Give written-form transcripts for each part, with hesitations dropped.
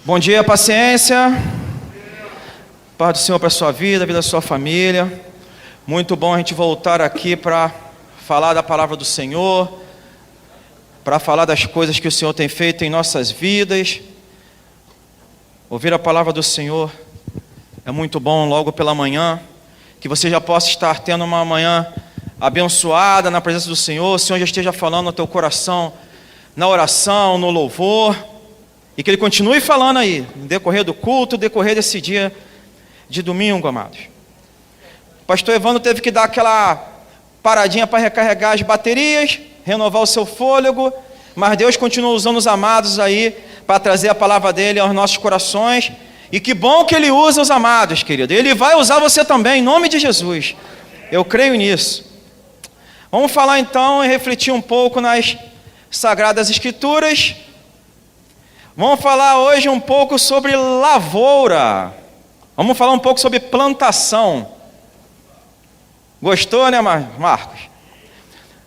Bom dia, paciência. Paz do Senhor para a sua vida, a vida da sua família. Muito bom a gente voltar aqui para falar da palavra do Senhor, para falar das coisas que o Senhor tem feito em nossas vidas. Ouvir a palavra do Senhor é muito bom logo pela manhã, que você já possa estar tendo uma manhã abençoada na presença do Senhor. O Senhor já esteja falando no teu coração, na oração, no louvor, e que Ele continue falando aí, no decorrer do culto, no decorrer desse dia de domingo, amados. O pastor Evandro teve que dar aquela paradinha para recarregar as baterias, renovar o seu fôlego, mas Deus continua usando os amados aí para trazer a palavra dele aos nossos corações. E que bom que Ele usa os amados, querido. Ele vai usar você também, em nome de Jesus. Eu creio nisso. Vamos falar então e refletir um pouco nas Sagradas Escrituras. Vamos falar hoje um pouco sobre lavoura. Vamos falar um pouco sobre plantação. Gostou, né, Marcos?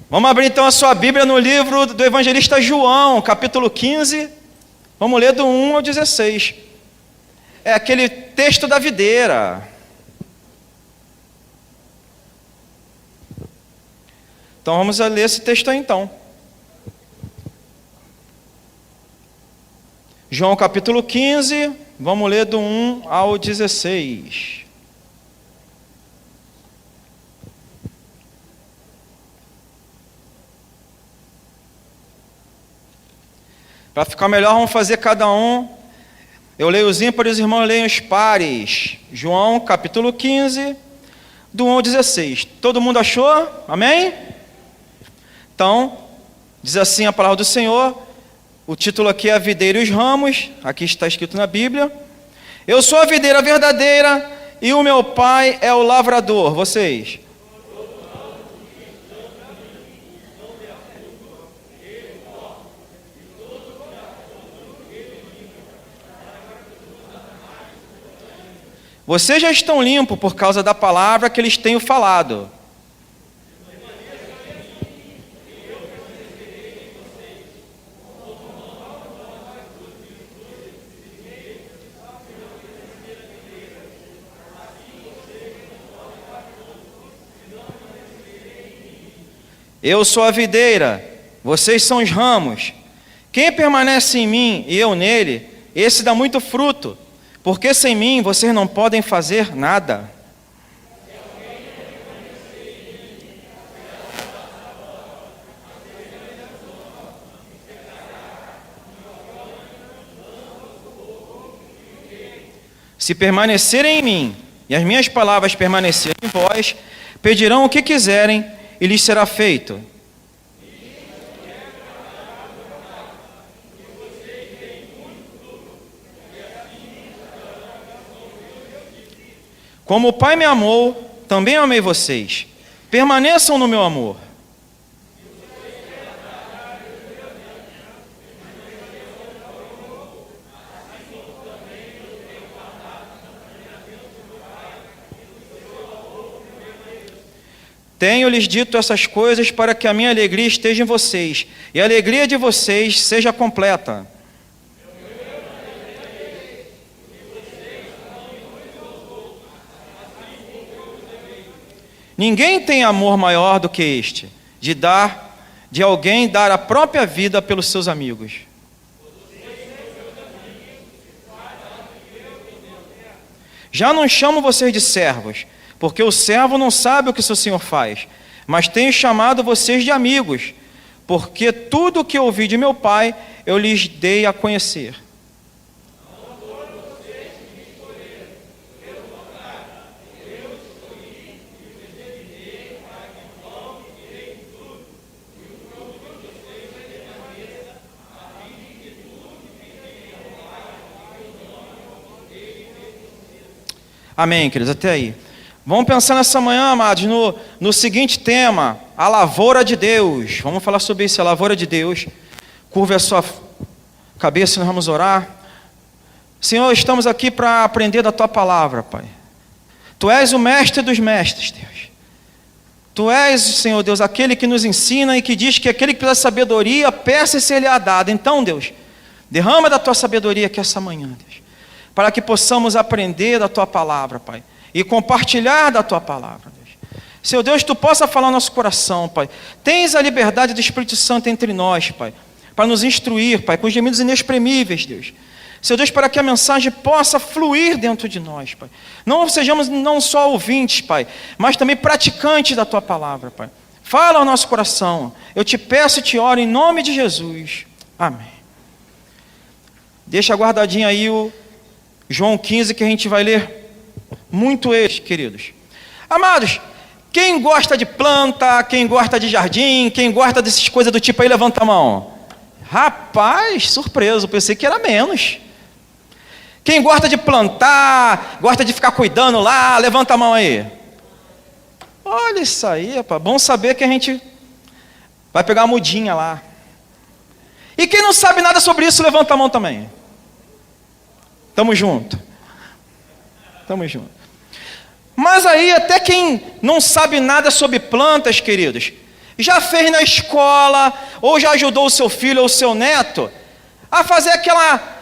Vamos abrir então a sua Bíblia no livro do evangelista João, capítulo 15. Vamos ler do 1 ao 16. É aquele texto da videira. Então vamos ler esse texto aí então. João capítulo 15, vamos ler do 1 ao 16. Para ficar melhor, vamos fazer cada um. Eu leio os ímpares, os irmãos leem os pares. João capítulo 15, do 1 ao 16. Todo mundo achou? Amém? Então, diz assim a palavra do Senhor. O título aqui é A Videira e os Ramos. Aqui está escrito na Bíblia. Eu sou a videira verdadeira e o meu pai é o lavrador. Vocês? Vocês já estão limpos por causa da palavra que lhes tenho falado. Eu sou a videira, vocês são os ramos. Quem permanece em mim e eu nele, esse dá muito fruto, porque sem mim vocês não podem fazer nada. Se permanecerem em mim e as minhas palavras permanecerem em vós, pedirão o que quiserem e lhes será feito. Como o Pai me amou, também amei vocês. Permaneçam no meu amor. Tenho-lhes dito essas coisas para que a minha alegria esteja em vocês e a alegria de vocês seja completa. Ninguém tem amor maior do que este, de alguém dar a própria vida pelos seus amigos. Já não chamo vocês de servos, porque o servo não sabe o que seu senhor faz, mas tenho chamado vocês de amigos, porque tudo o que ouvi de meu Pai eu lhes dei a conhecer. Amém, queridos, até aí. Vamos pensar nessa manhã, amados, no seguinte tema, a lavoura de Deus. Vamos falar sobre isso, a lavoura de Deus. Curva a sua cabeça e nós vamos orar. Senhor, estamos aqui para aprender da Tua palavra, Pai. Tu és o mestre dos mestres, Deus. Tu és, Senhor Deus, aquele que nos ensina e que diz que aquele que precisa de sabedoria, peça e ser-lhe-á dado. Então, Deus, Derrama da tua sabedoria aqui essa manhã, Deus, para que possamos aprender da tua palavra, Pai, e compartilhar da tua palavra, Deus. Seu Deus, tu possa falar no nosso coração, Pai. Tens a liberdade do Espírito Santo entre nós, Pai, para nos instruir, Pai, com gemidos inexprimíveis, Deus. Seu Deus, para que a mensagem possa fluir dentro de nós, Pai. Não sejamos não só ouvintes, Pai, mas também praticantes da tua palavra, Pai. Fala ao nosso coração. Eu te peço e te oro em nome de Jesus. Amém. Deixa guardadinho aí o João 15, que a gente vai ler muito eles, queridos. Amados, quem gosta de planta, quem gosta de jardim, quem gosta dessas coisas do tipo aí, levanta a mão. Rapaz, surpreso, pensei que era menos. Quem gosta de plantar, gosta de ficar cuidando lá, levanta a mão aí. Olha isso aí, rapaz. Bom saber que a gente vai pegar uma mudinha lá. E quem não sabe nada sobre isso, levanta a mão também. Tamo junto. Tamo junto. Mas aí, até quem não sabe nada sobre plantas, queridos, já fez na escola, ou já ajudou o seu filho ou o seu neto a fazer aquela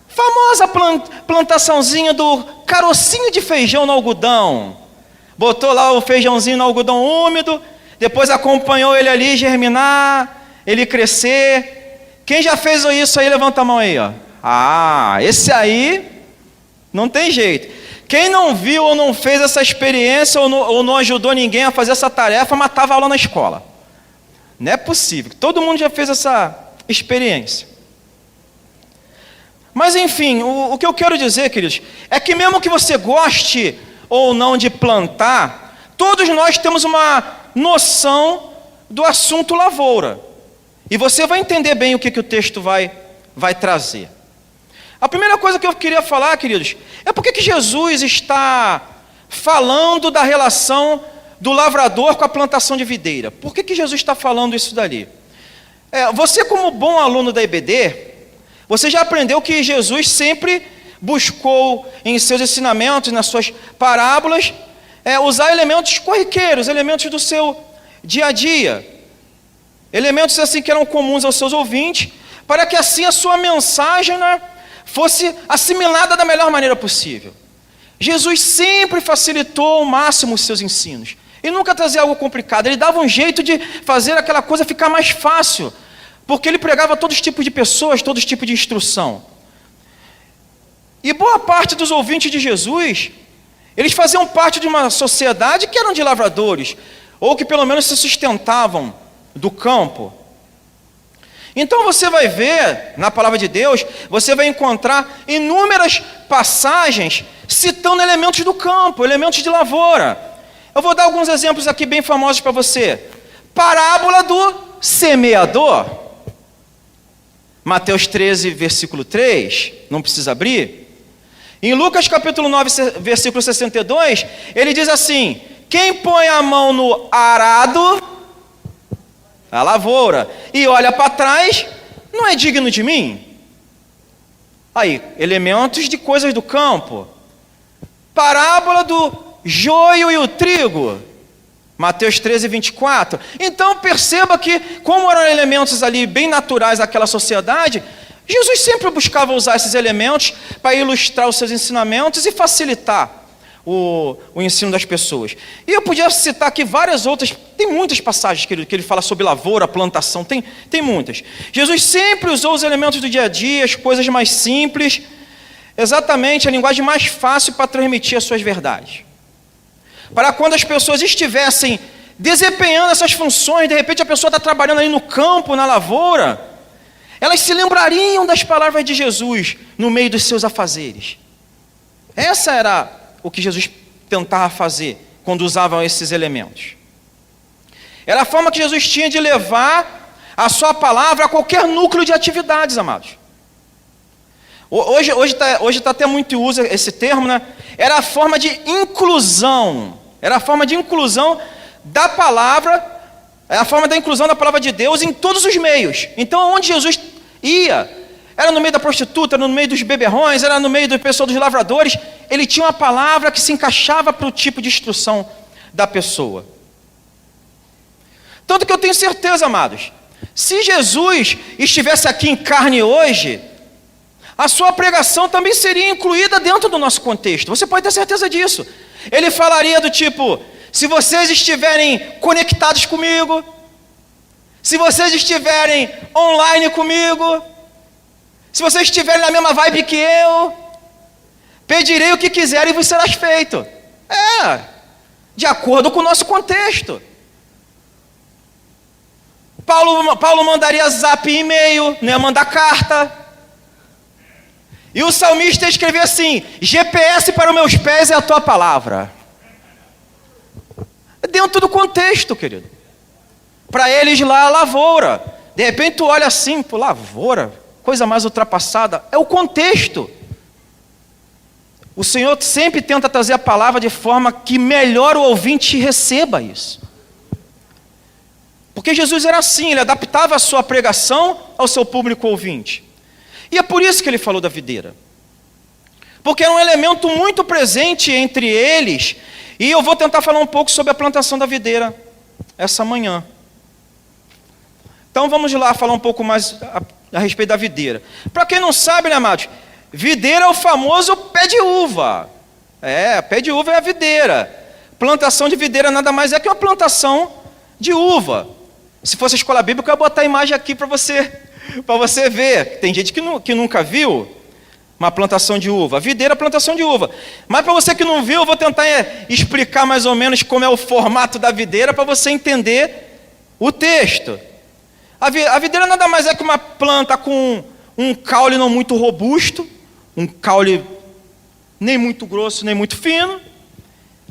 famosa plantaçãozinha do carocinho de feijão no algodão. Botou lá o feijãozinho no algodão úmido, depois acompanhou ele ali germinar, ele crescer. Quem já fez isso aí, levanta a mão aí, ó. Ah, esse aí não tem jeito. Quem não viu ou não fez essa experiência ou não ajudou ninguém a fazer essa tarefa, matava a aula na escola. Não é possível. Todo mundo já fez essa experiência. Mas enfim, o que eu quero dizer, queridos, é que mesmo que você goste ou não de plantar, todos nós temos uma noção do assunto lavoura. E você vai entender bem o que o texto vai trazer. A primeira coisa que eu queria falar, queridos, é por que Jesus está falando da relação do lavrador com a plantação de videira. Por que Jesus está falando isso dali? Você, como bom aluno da IBD, você já aprendeu que Jesus sempre buscou em seus ensinamentos, nas suas parábolas, usar elementos corriqueiros, elementos do seu dia a dia, elementos assim que eram comuns aos seus ouvintes, para que assim a sua mensagem, né, fosse assimilada da melhor maneira possível. Jesus sempre facilitou ao máximo os seus ensinos. Ele nunca trazia algo complicado, ele dava um jeito de fazer aquela coisa ficar mais fácil, porque ele pregava todos os tipos de pessoas, todos os tipos de instrução. E boa parte dos ouvintes de Jesus, eles faziam parte de uma sociedade que eram de lavradores, ou que pelo menos se sustentavam do campo. Então você vai ver, na palavra de Deus, você vai encontrar inúmeras passagens citando elementos do campo, elementos de lavoura. Eu vou dar alguns exemplos aqui bem famosos para você. Parábola do semeador. Mateus 13, versículo 3, não precisa abrir. Em Lucas capítulo 9, versículo 62, ele diz assim: quem põe a mão no arado, a lavoura, e olha para trás, não é digno de mim? Aí, elementos de coisas do campo. Parábola do joio e o trigo, Mateus 13, 24. Então perceba que, como eram elementos ali bem naturais daquela sociedade, Jesus sempre buscava usar esses elementos para ilustrar os seus ensinamentos e facilitar o ensino das pessoas. E eu podia citar aqui várias outras, tem muitas passagens que ele fala sobre lavoura, plantação, tem muitas. Jesus sempre usou os elementos do dia a dia, as coisas mais simples, exatamente a linguagem mais fácil para transmitir as suas verdades. Para quando as pessoas estivessem desempenhando essas funções, de repente a pessoa está trabalhando ali no campo, na lavoura, elas se lembrariam das palavras de Jesus no meio dos seus afazeres. Essa era o que Jesus tentava fazer quando usavam esses elementos. Era a forma que Jesus tinha de levar a sua palavra a qualquer núcleo de atividades, amados. Hoje tá até muito uso esse termo, né? Era a forma de inclusão. Era a forma de inclusão da palavra, é a forma da inclusão da palavra de Deus em todos os meios. Então, onde Jesus ia, era no meio da prostituta, era no meio dos beberrões, era no meio do pessoal dos lavradores, ele tinha uma palavra que se encaixava para o tipo de instrução da pessoa. Tanto que eu tenho certeza, amados, se Jesus estivesse aqui em carne hoje, a sua pregação também seria incluída dentro do nosso contexto. Você pode ter certeza disso. Ele falaria do tipo: se vocês estiverem conectados comigo, se vocês estiverem online comigo, se vocês estiverem na mesma vibe que eu, pedirei o que quiserem e vos será feito. De acordo com o nosso contexto. Paulo mandaria zap e e-mail, não ia mandar carta. E o salmista escrevia assim: GPS para os meus pés é a tua palavra. É dentro do contexto, querido. Para eles lá, a lavoura. De repente tu olha assim, pô, lavoura, coisa mais ultrapassada. É o contexto. O Senhor sempre tenta trazer a palavra de forma que melhor o ouvinte receba isso. Porque Jesus era assim, ele adaptava a sua pregação ao seu público ouvinte. E é por isso que ele falou da videira. Porque era um elemento muito presente entre eles. E eu vou tentar falar um pouco sobre a plantação da videira essa manhã. Então vamos lá falar um pouco mais a respeito da videira. Para quem não sabe, né, amados? Videira é o famoso pé de uva. Pé de uva é a videira. Plantação de videira nada mais é que uma plantação de uva. Se fosse a escola bíblica, eu ia botar a imagem aqui para você ver. Tem gente que nunca viu uma plantação de uva. A videira é a plantação de uva. Mas para você que não viu, eu vou tentar explicar mais ou menos como é o formato da videira para você entender o texto. A videira nada mais é que uma planta com um caule não muito robusto, um caule nem muito grosso, nem muito fino,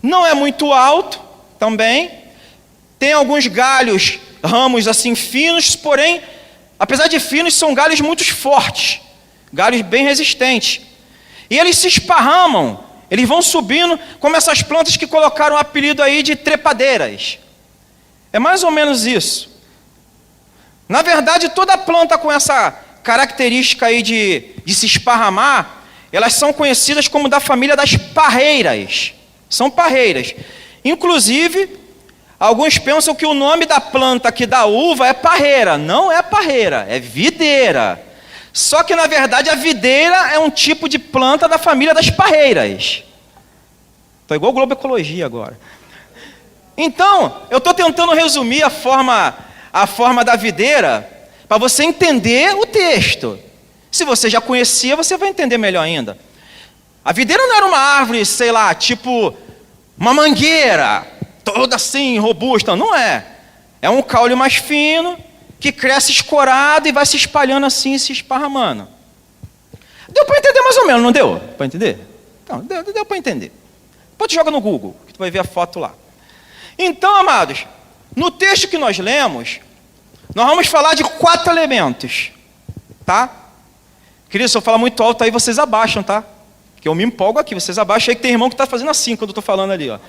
não é muito alto também, tem alguns galhos, ramos assim finos, porém, apesar de finos, são galhos muito fortes, galhos bem resistentes, e eles se esparramam, eles vão subindo, como essas plantas que colocaram o apelido aí de trepadeiras. É mais ou menos isso. Na verdade, toda planta com essa característica aí de se esparramar, elas são conhecidas como da família das parreiras. São parreiras. Inclusive, alguns pensam que o nome da planta que dá uva é parreira. Não é parreira, é videira. Só que, na verdade, a videira é um tipo de planta da família das parreiras. Estou igual Globo Ecologia agora. Então, eu estou tentando resumir a forma da videira para você entender o texto. Se você já conhecia, você vai entender melhor ainda. A videira não era uma árvore, sei lá, tipo uma mangueira, toda assim, robusta. Não é. É um caule mais fino, que cresce escorado e vai se espalhando assim, se esparramando. Deu para entender mais ou menos, não deu? Para entender? Não, deu para entender. Depois tu joga no Google, que tu vai ver a foto lá. Então, amados, no texto que nós lemos, nós vamos falar de 4 elementos, tá? Querido, se eu falar muito alto aí, vocês abaixam, tá? Que eu me empolgo aqui, vocês abaixam aí, que tem irmão que está fazendo assim, quando eu estou falando ali, ó.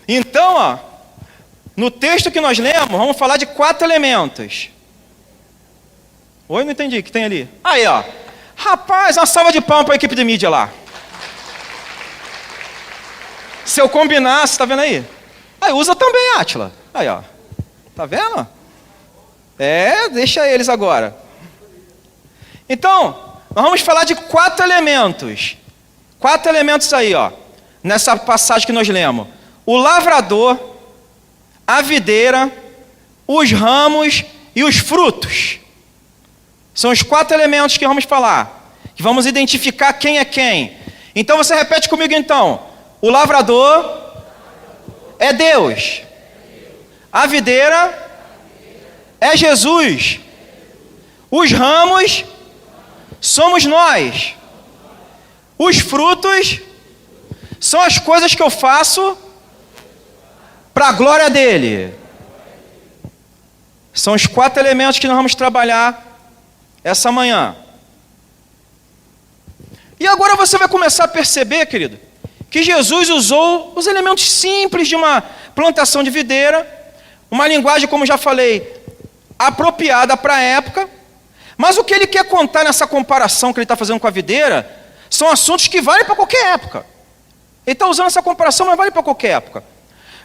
Então, ó, no texto que nós lemos, vamos falar de 4 elementos. Oi, não entendi, o que tem ali? Aí, ó. Rapaz, uma salva de palmas para a equipe de mídia lá. Se eu combinar, você está vendo aí? Aí, usa também, Átila. Aí, ó. Tá vendo? Deixa eles agora. Então, nós vamos falar de 4 elementos. 4 elementos aí, ó. Nessa passagem que nós lemos. O lavrador, a videira, os ramos e os frutos. São os 4 elementos que vamos falar. Que vamos identificar quem é quem. Então você repete comigo então. O lavrador é Deus. A videira é Jesus. Os ramos somos nós. Os frutos são as coisas que eu faço para a glória dele. São os 4 elementos que nós vamos trabalhar essa manhã. E agora você vai começar a perceber, querido, que Jesus usou os elementos simples de uma plantação de videira, uma linguagem, como já falei, apropriada para a época, mas o que ele quer contar nessa comparação que ele está fazendo com a videira são assuntos que valem para qualquer época. Ele está usando essa comparação, mas vale para qualquer época.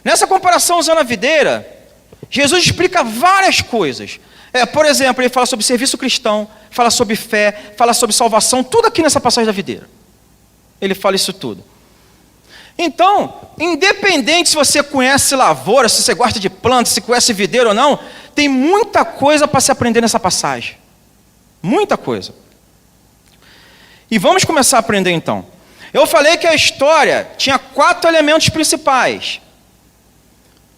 Nessa comparação usando a videira, Jesus explica várias coisas. Por exemplo, ele fala sobre serviço cristão, fala sobre fé, fala sobre salvação, tudo aqui nessa passagem da videira. Ele fala isso tudo. Então, independente se você conhece lavoura, se você gosta de plantas, se conhece videira ou não, tem muita coisa para se aprender nessa passagem. Muita coisa. E vamos começar a aprender então. Eu falei que a história tinha 4 elementos principais.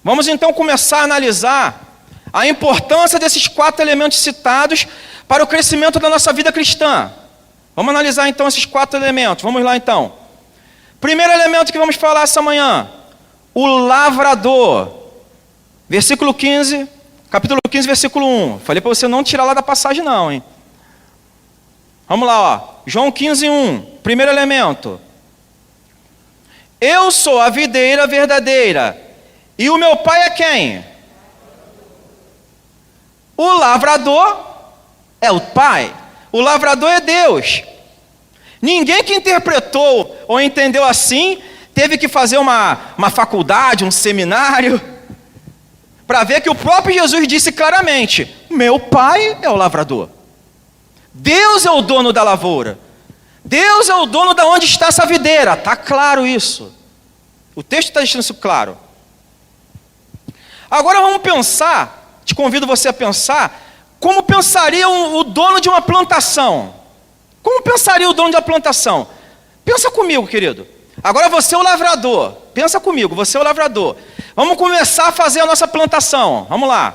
Vamos então começar a analisar a importância desses 4 elementos citados para o crescimento da nossa vida cristã. Vamos analisar então esses 4 elementos. Vamos lá então. Primeiro elemento que vamos falar essa manhã, o lavrador. Versículo 15, capítulo 15, versículo 1. Falei para você não tirar lá da passagem não, hein? Vamos lá, ó. João 15, 1. Primeiro elemento. Eu sou a videira verdadeira. E o meu pai é quem? O lavrador é o pai. O lavrador é Deus. Ninguém que interpretou ou entendeu assim teve que fazer uma faculdade, um seminário, para ver que o próprio Jesus disse claramente: meu pai é o lavrador. Deus é o dono da lavoura. Deus é o dono de onde está essa videira. Está claro isso. O texto está deixando isso claro. Agora vamos pensar, te convido você a pensar, como pensaria o dono de uma plantação. Como pensaria o dono de uma plantação? Pensa comigo, querido. Agora você é o lavrador. Pensa comigo, você é o lavrador. Vamos começar a fazer a nossa plantação. Vamos lá.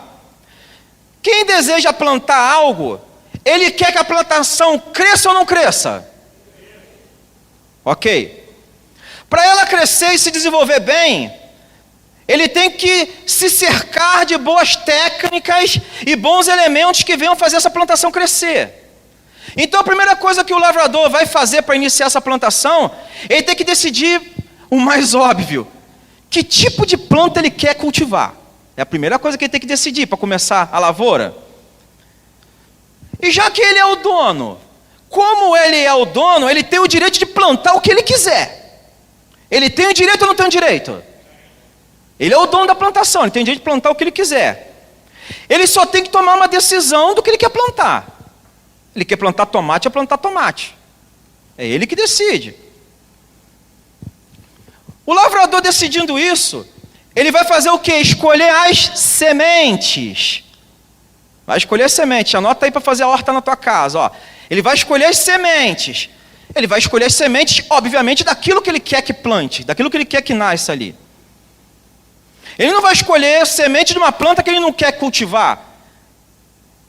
Quem deseja plantar algo, ele quer que a plantação cresça ou não cresça? Ok. Para ela crescer e se desenvolver bem, ele tem que se cercar de boas técnicas e bons elementos que venham fazer essa plantação crescer. Então a primeira coisa que o lavrador vai fazer para iniciar essa plantação, ele tem que decidir o mais óbvio: que tipo de planta ele quer cultivar. É a primeira coisa que ele tem que decidir para começar a lavoura. E já que ele é o dono, como ele é o dono, ele tem o direito de plantar o que ele quiser. Ele tem o direito ou não tem o direito? Ele é o dono da plantação, ele tem o direito de plantar o que ele quiser. Ele só tem que tomar uma decisão do que ele quer plantar. Ele quer plantar tomate, é plantar tomate. É ele que decide. O lavrador decidindo isso, ele vai fazer o quê? Escolher as sementes. Vai escolher as sementes. Anota aí para fazer a horta na tua casa. Ó. Ele vai escolher as sementes. Ele vai escolher as sementes, obviamente, daquilo que ele quer que plante, daquilo que ele quer que nasça ali. Ele não vai escolher semente de uma planta que ele não quer cultivar.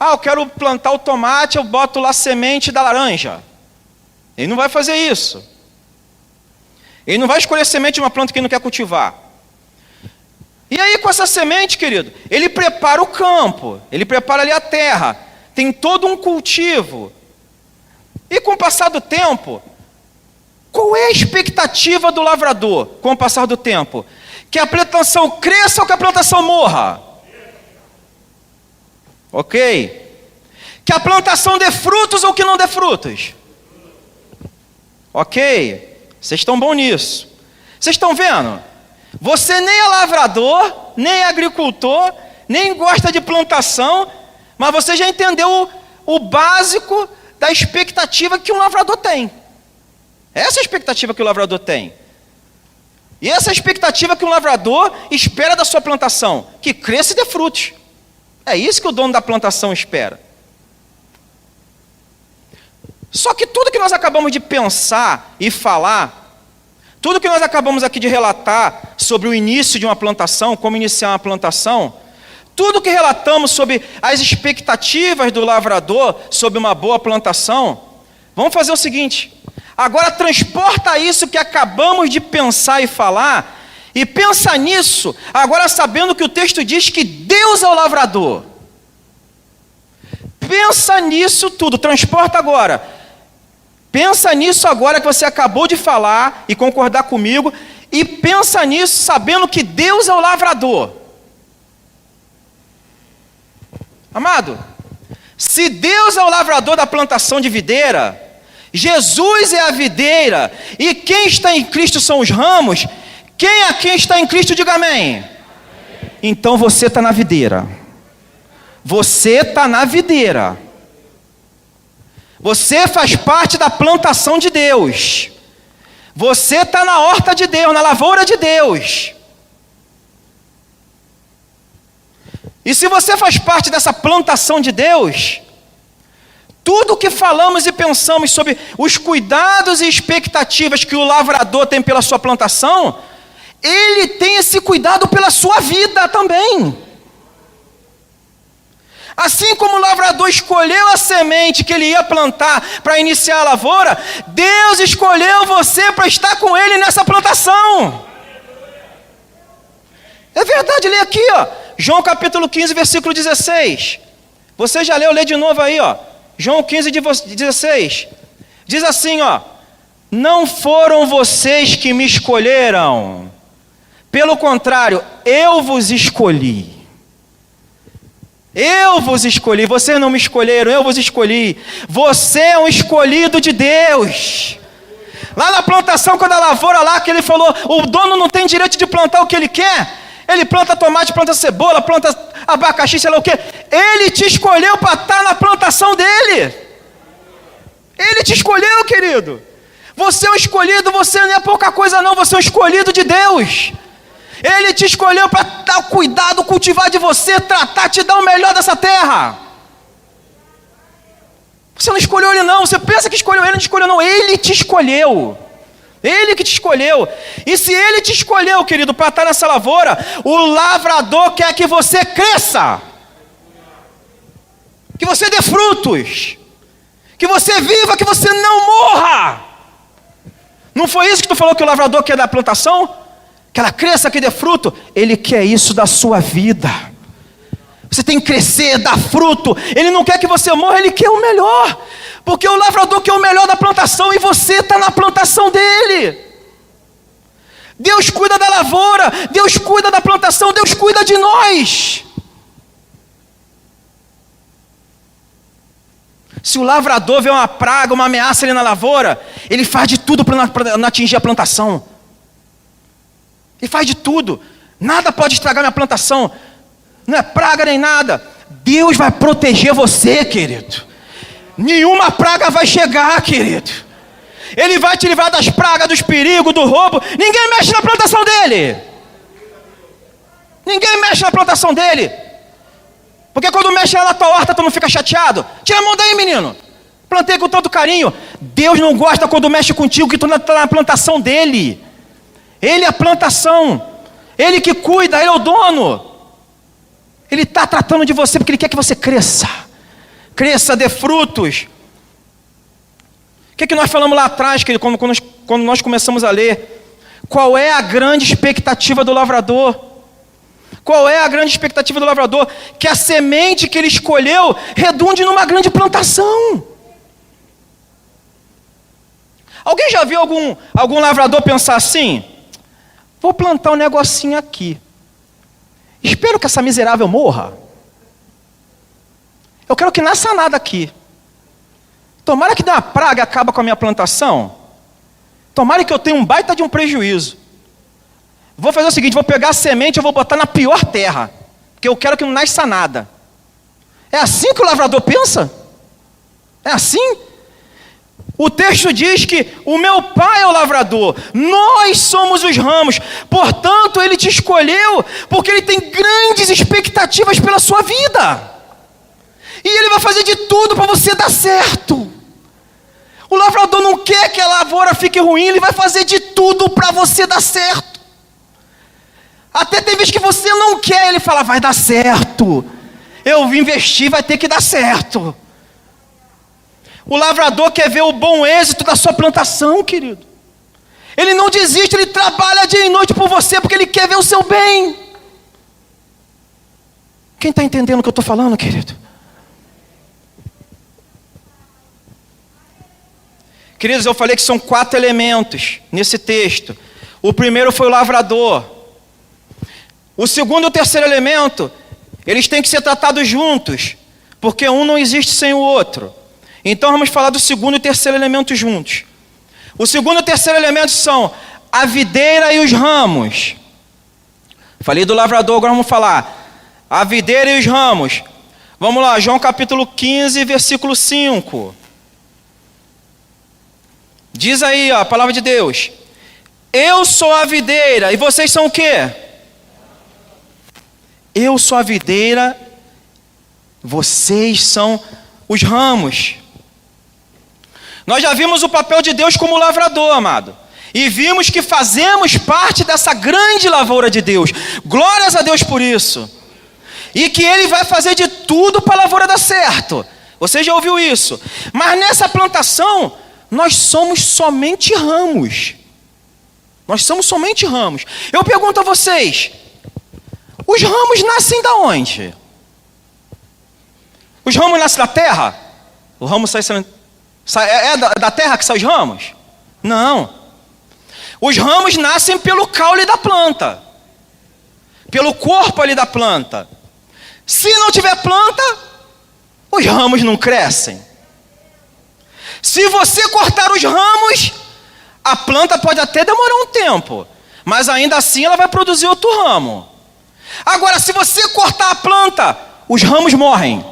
Eu quero plantar o tomate, eu boto lá semente da laranja. Ele não vai fazer isso. Ele não vai escolher semente de uma planta que ele não quer cultivar. E aí, com essa semente, querido, ele prepara o campo, ele prepara ali a terra, tem todo um cultivo. E com o passar do tempo, qual é a expectativa do lavrador com o passar do tempo? Que a plantação cresça ou que a plantação morra? Ok? Que a plantação dê frutos ou que não dê frutos? Ok? Vocês estão bons nisso. Vocês estão vendo? Você nem é lavrador, nem é agricultor, nem gosta de plantação, mas você já entendeu o básico da expectativa que um lavrador tem. Essa é a expectativa que o lavrador tem. E essa é a expectativa que um lavrador espera da sua plantação, que cresça e dê frutos. É isso que o dono da plantação espera. Só que tudo que nós acabamos de pensar e falar, tudo que nós acabamos aqui de relatar sobre o início de uma plantação, como iniciar uma plantação, tudo que relatamos sobre as expectativas do lavrador sobre uma boa plantação, vamos fazer o seguinte: agora transporta isso que acabamos de pensar e falar, e pensa nisso, agora sabendo que o texto diz que Deus é o lavrador. Pensa nisso tudo, transporta agora. Pensa nisso agora que você acabou de falar e concordar comigo, e pensa nisso sabendo que Deus é o lavrador. Amado, se Deus é o lavrador da plantação de videira, Jesus é a videira, e quem está em Cristo são os ramos, quem está em Cristo, diga amém. Então você está na videira. Você está na videira. Você faz parte da plantação de Deus. Você está na horta de Deus, na lavoura de Deus. E se você faz parte dessa plantação de Deus, tudo que falamos e pensamos sobre os cuidados e expectativas que o lavrador tem pela sua plantação, ele tem esse cuidado pela sua vida também. Assim como o lavrador escolheu a semente que ele ia plantar para iniciar a lavoura, Deus escolheu você para estar com ele nessa plantação. É verdade, lê aqui, ó, João capítulo 15, versículo 16. Você já leu, lê de novo aí, ó. João 15, 16. Diz assim, ó: não foram vocês que me escolheram. Pelo contrário, eu vos escolhi. Eu vos escolhi. Vocês não me escolheram, eu vos escolhi. Você é um escolhido de Deus. Lá na plantação, quando a lavoura lá, que ele falou, o dono não tem direito de plantar o que ele quer. Ele planta tomate, planta cebola, planta abacaxi, sei lá o quê. Ele te escolheu para estar na plantação dele. Ele te escolheu, querido. Você é um escolhido, você não é pouca coisa não, você é um escolhido de Deus. Ele te escolheu para dar cuidado, cultivar de você, tratar, te dar o melhor dessa terra. Você não escolheu ele não, você pensa que escolheu ele, não escolheu não, ele te escolheu. Ele que te escolheu. E se ele te escolheu, querido, para estar nessa lavoura, o lavrador quer que você cresça, que você dê frutos, que você viva, que você não morra. Não foi isso que tu falou que o lavrador quer da plantação? Que ela cresça, que dê fruto. Ele quer isso da sua vida. Você tem que crescer, dar fruto. Ele não quer que você morra, ele quer o melhor. Porque o lavrador quer o melhor da plantação e você está na plantação dele. Deus cuida da lavoura, Deus cuida da plantação, Deus cuida de nós. Se o lavrador vê uma praga, uma ameaça ali na lavoura, ele faz de tudo para não atingir a plantação. Ele faz de tudo. Nada pode estragar minha plantação. Não é praga nem nada. Deus vai proteger você, querido. Nenhuma praga vai chegar, querido. Ele vai te livrar das pragas, dos perigos, do roubo. Ninguém mexe na plantação dele. Ninguém mexe na plantação dele. Porque quando mexe na tua horta, tu não fica chateado. Tira a mão daí, menino. Plantei com tanto carinho. Deus não gosta quando mexe contigo, que tu não está na plantação dele. Ele é a plantação. Ele que cuida, ele é o dono. Ele está tratando de você porque ele quer que você cresça. Cresça, dê frutos. O que nós falamos lá atrás, quando nós começamos a ler? Qual é a grande expectativa do lavrador? Qual é a grande expectativa do lavrador? Que a semente que ele escolheu redunde numa grande plantação. Alguém já viu algum lavrador pensar assim? Vou plantar um negocinho aqui. Espero que essa miserável morra. Eu quero que nasça nada aqui. Tomara que dê uma praga e acabe com a minha plantação. Tomara que eu tenha um baita de um prejuízo. Vou fazer o seguinte, vou pegar a semente e vou botar na pior terra. Porque eu quero que não nasça nada. É assim que o lavrador pensa? É assim? O texto diz que o meu pai é o lavrador, nós somos os ramos, portanto ele te escolheu, porque ele tem grandes expectativas pela sua vida, e ele vai fazer de tudo para você dar certo. O lavrador não quer que a lavoura fique ruim, ele vai fazer de tudo para você dar certo. Até tem vezes que você não quer, ele fala, vai dar certo, eu vim investir, vai ter que dar certo. O lavrador quer ver o bom êxito da sua plantação, querido. Ele não desiste, ele trabalha dia e noite por você, porque ele quer ver o seu bem. Quem está entendendo o que eu estou falando, querido? Queridos, eu falei que são 4 elementos nesse texto. O primeiro foi o lavrador. O segundo e o terceiro elemento, eles têm que ser tratados juntos, porque um não existe sem o outro. Então vamos falar do segundo e terceiro elemento juntos. O segundo e o terceiro elemento são a videira e os ramos. Falei do lavrador, agora vamos falar a videira e os ramos. Vamos lá, João capítulo 15, versículo 5. Diz aí, ó, a palavra de Deus: eu sou a videira, e vocês são o quê? Eu sou a videira, vocês são os ramos. Nós já vimos o papel de Deus como lavrador, amado. E vimos que fazemos parte dessa grande lavoura de Deus. Glórias a Deus por isso. E que Ele vai fazer de tudo para a lavoura dar certo. Você já ouviu isso? Mas nessa plantação, nós somos somente ramos. Nós somos somente ramos. Eu pergunto a vocês: os ramos nascem da onde? Os ramos nascem da terra? O ramo sai da terra que saem os ramos? Não. Os ramos nascem pelo caule da planta, pelo corpo ali da planta. Se não tiver planta, os ramos não crescem. Se você cortar os ramos, a planta pode até demorar um tempo, mas ainda assim ela vai produzir outro ramo. Agora, se você cortar a planta, os ramos morrem.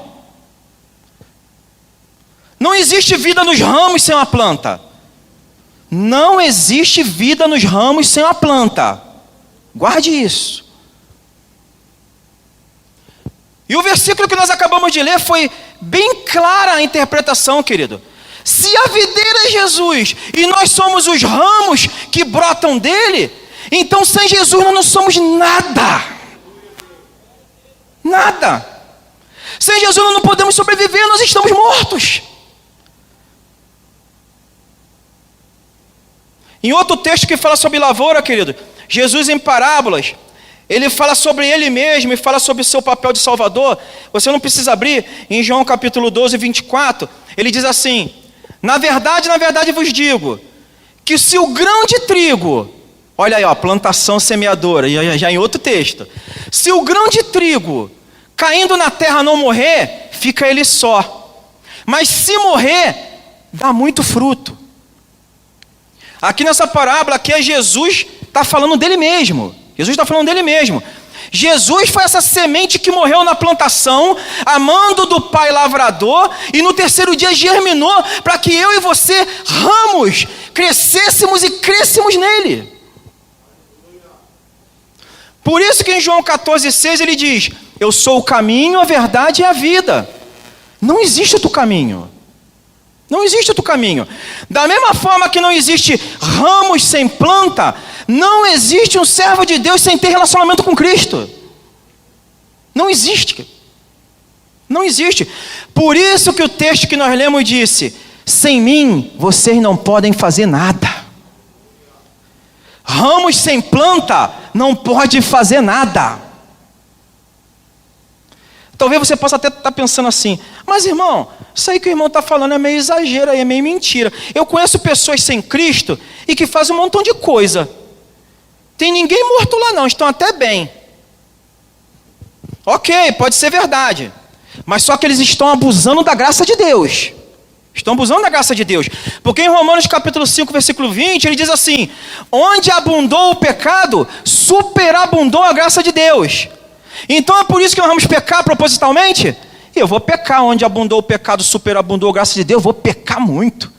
Não existe vida nos ramos sem uma planta. Não existe vida nos ramos sem uma planta. Guarde isso. E o versículo que nós acabamos de ler foi bem clara a interpretação, querido. Se a videira é Jesus e nós somos os ramos que brotam dele, então sem Jesus nós não somos nada. Nada. Sem Jesus nós não podemos sobreviver, nós estamos mortos. Em outro texto que fala sobre lavoura, querido, Jesus em parábolas, ele fala sobre ele mesmo e fala sobre o seu papel de salvador. Você não precisa abrir, em João capítulo 12, 24, ele diz assim: na verdade vos digo, que se o grão de trigo, olha aí, ó, plantação semeadora, já em outro texto, se o grão de trigo caindo na terra não morrer, fica ele só, mas se morrer, dá muito fruto. Aqui nessa parábola, aqui é Jesus está falando dele mesmo. Jesus está falando dele mesmo. Jesus foi essa semente que morreu na plantação, amando do Pai lavrador, e no terceiro dia germinou para que eu e você, ramos, crescêssemos e crescêssemos nele. Por isso que em João 14,6 ele diz: eu sou o caminho, a verdade e a vida. Não existe outro caminho. Não existe outro caminho. Da mesma forma que não existe ramos sem planta, não existe um servo de Deus sem ter relacionamento com Cristo. Não existe. Não existe. Por isso que o texto que nós lemos disse: sem mim vocês não podem fazer nada. Ramos sem planta não pode fazer nada. Talvez você possa até estar pensando assim: mas irmão, isso aí que o irmão está falando é meio exagero, é meio mentira. Eu conheço pessoas sem Cristo e que fazem um montão de coisa. Tem ninguém morto lá não, estão até bem. Ok, pode ser verdade. Mas só que eles estão abusando da graça de Deus. Estão abusando da graça de Deus. Porque em Romanos capítulo 5, versículo 20, ele diz assim: onde abundou o pecado, superabundou a graça de Deus. Então é por isso que nós vamos pecar propositalmente? Eu vou pecar, onde abundou o pecado, superabundou a graça de Deus, eu vou pecar muito.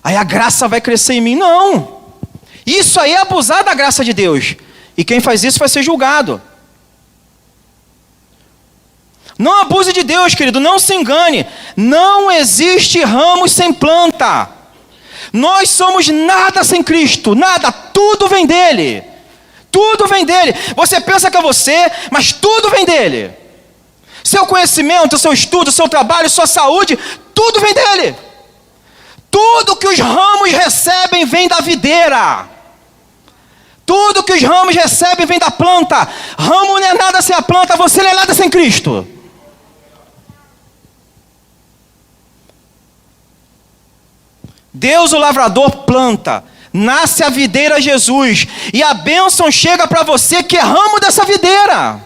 Aí a graça vai crescer em mim. Não. Isso aí é abusar da graça de Deus. E quem faz isso vai ser julgado. Não abuse de Deus, querido, não se engane. Não existe ramos sem planta. Nós somos nada sem Cristo, nada, tudo vem dele. Tudo vem dele. Você pensa que é você, mas tudo vem dele. Seu conhecimento, seu estudo, seu trabalho, sua saúde, tudo vem dele. Tudo que os ramos recebem vem da videira. Tudo que os ramos recebem vem da planta. Ramo não é nada sem a planta, você não é nada sem Cristo. Deus, o lavrador, planta. Nasce a videira Jesus. E a bênção chega para você que é ramo dessa videira.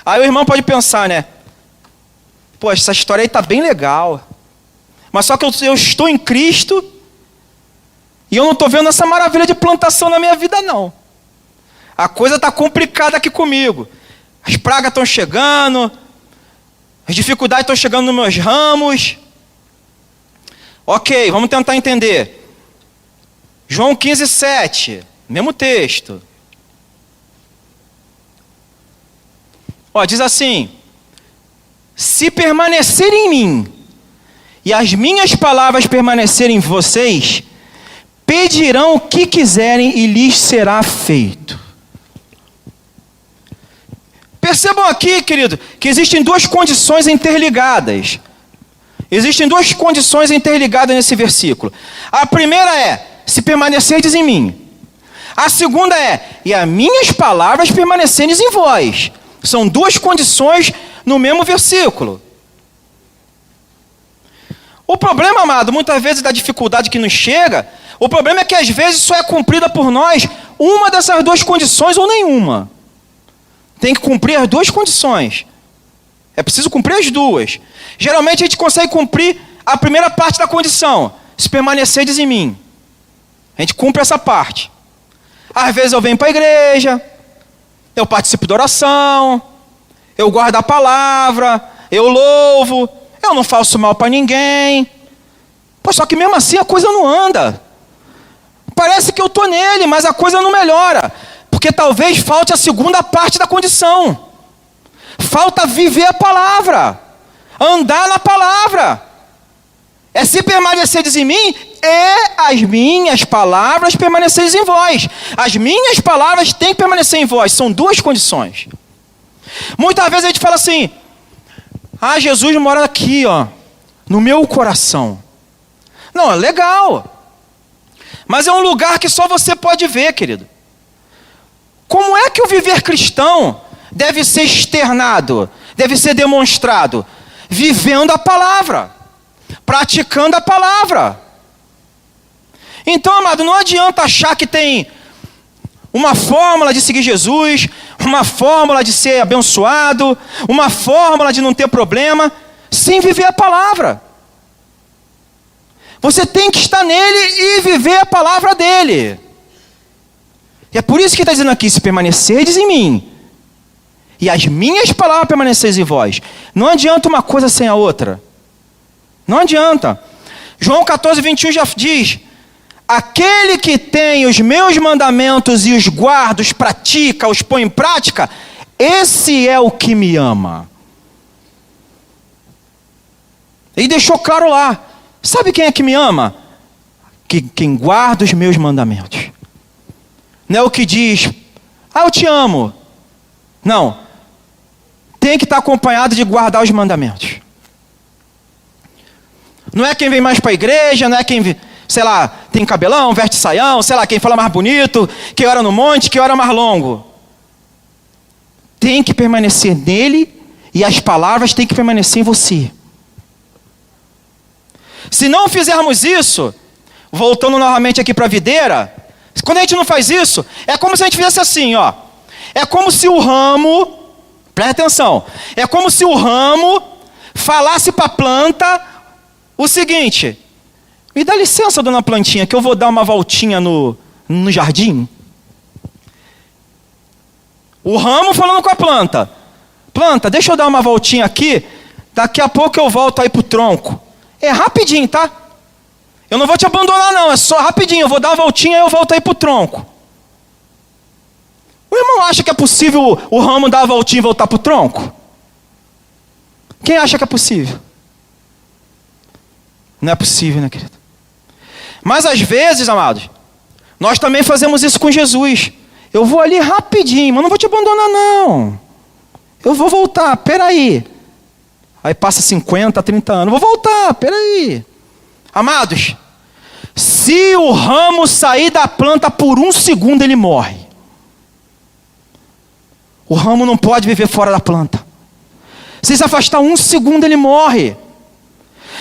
Aí o irmão pode pensar, né? Pô, essa história aí está bem legal. Mas só que eu estou em Cristo e eu não estou vendo essa maravilha de plantação na minha vida, não. A coisa está complicada aqui comigo. As pragas estão chegando, as dificuldades estão chegando nos meus ramos. Ok, vamos tentar entender. João 15:7, mesmo texto. Diz assim: se permanecer em mim e as minhas palavras permanecerem em vocês, pedirão o que quiserem e lhes será feito. Percebam aqui, querido, que existem duas condições interligadas. Existem duas condições interligadas nesse versículo. A primeira é: se permanecerdes em mim. A segunda é: e as minhas palavras permanecerem em vós. São duas condições no mesmo versículo. O problema, amado, muitas vezes da dificuldade que nos chega, o problema é que às vezes só é cumprida por nós uma dessas duas condições ou nenhuma. Tem que cumprir as duas condições. É preciso cumprir as duas. Geralmente a gente consegue cumprir a primeira parte da condição: se permanecerdes em mim. A gente cumpre essa parte. Às vezes eu venho para a igreja, eu participo da oração, eu guardo a palavra, eu louvo, eu não faço mal para ninguém. Só que mesmo assim a coisa não anda. Parece que eu estou nele, mas a coisa não melhora. Porque talvez falte a segunda parte da condição. Falta viver a palavra, andar na palavra. É se permaneceres em mim e as minhas palavras permaneceres em vós. As minhas palavras têm que permanecer em vós. São duas condições. Muitas vezes a gente fala assim: Jesus mora aqui, no meu coração. Não, é legal. Mas é um lugar que só você pode ver, querido. Como é que o viver cristão deve ser externado, deve ser demonstrado? Vivendo a palavra, praticando a palavra. Então, amado, não adianta achar que tem uma fórmula de seguir Jesus, uma fórmula de ser abençoado, uma fórmula de não ter problema, sem viver a palavra. Você tem que estar nele e viver a palavra dele. E é por isso que está dizendo aqui: se permanecerdes em mim e as minhas palavras permanecerem em vós. Não adianta uma coisa sem a outra. Não adianta. João 14:21 já diz: aquele que tem os meus mandamentos e os guarda, os pratica, os põe em prática, esse é o que me ama. Ele deixou claro lá. Sabe quem é que me ama? Quem guarda os meus mandamentos. Não é o que diz: eu te amo. Não. Tem que estar acompanhado de guardar os mandamentos. Não é quem vem mais para a igreja, não é quem, sei lá, tem cabelão, veste saião, sei lá, quem fala mais bonito, quem ora no monte, quem ora mais longo. Tem que permanecer nele e as palavras têm que permanecer em você. Se não fizermos isso, voltando novamente aqui para a videira, quando a gente não faz isso, é como se a gente fizesse assim, É como se o ramo, presta atenção, é como se o ramo falasse para a planta o seguinte: me dá licença, dona plantinha, que eu vou dar uma voltinha no jardim. O ramo falando com a planta: planta, deixa eu dar uma voltinha aqui, daqui a pouco eu volto aí para o tronco. É rapidinho, tá? Eu não vou te abandonar não, é só rapidinho, eu vou dar uma voltinha e eu volto aí para o tronco. O irmão acha que é possível o ramo dar uma voltinha e voltar para o tronco? Quem acha que é possível? Não é possível, né, querido? Mas às vezes, amados, nós também fazemos isso com Jesus. Eu vou ali rapidinho, mas não vou te abandonar não. Eu vou voltar, peraí. Aí passa 50, 30 anos, vou voltar, peraí. Amados, se o ramo sair da planta por 1 segundo, ele morre. O ramo não pode viver fora da planta. Se afastar 1 segundo, ele morre.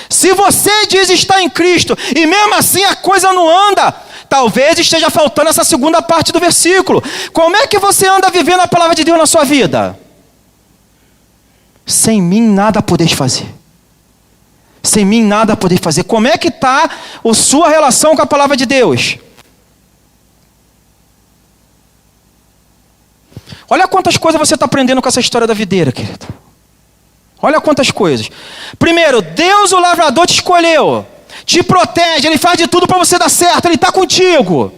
Se você diz estar em Cristo e mesmo assim a coisa não anda, talvez esteja faltando essa segunda parte do versículo. Como é que você anda vivendo a palavra de Deus na sua vida? Sem mim nada podeis fazer. Sem mim nada podeis fazer. Como é que está a sua relação com a palavra de Deus? Olha quantas coisas você está aprendendo com essa história da videira, querido. Olha quantas coisas. Primeiro, Deus, o lavrador, te escolheu, te protege, Ele faz de tudo para você dar certo, Ele está contigo.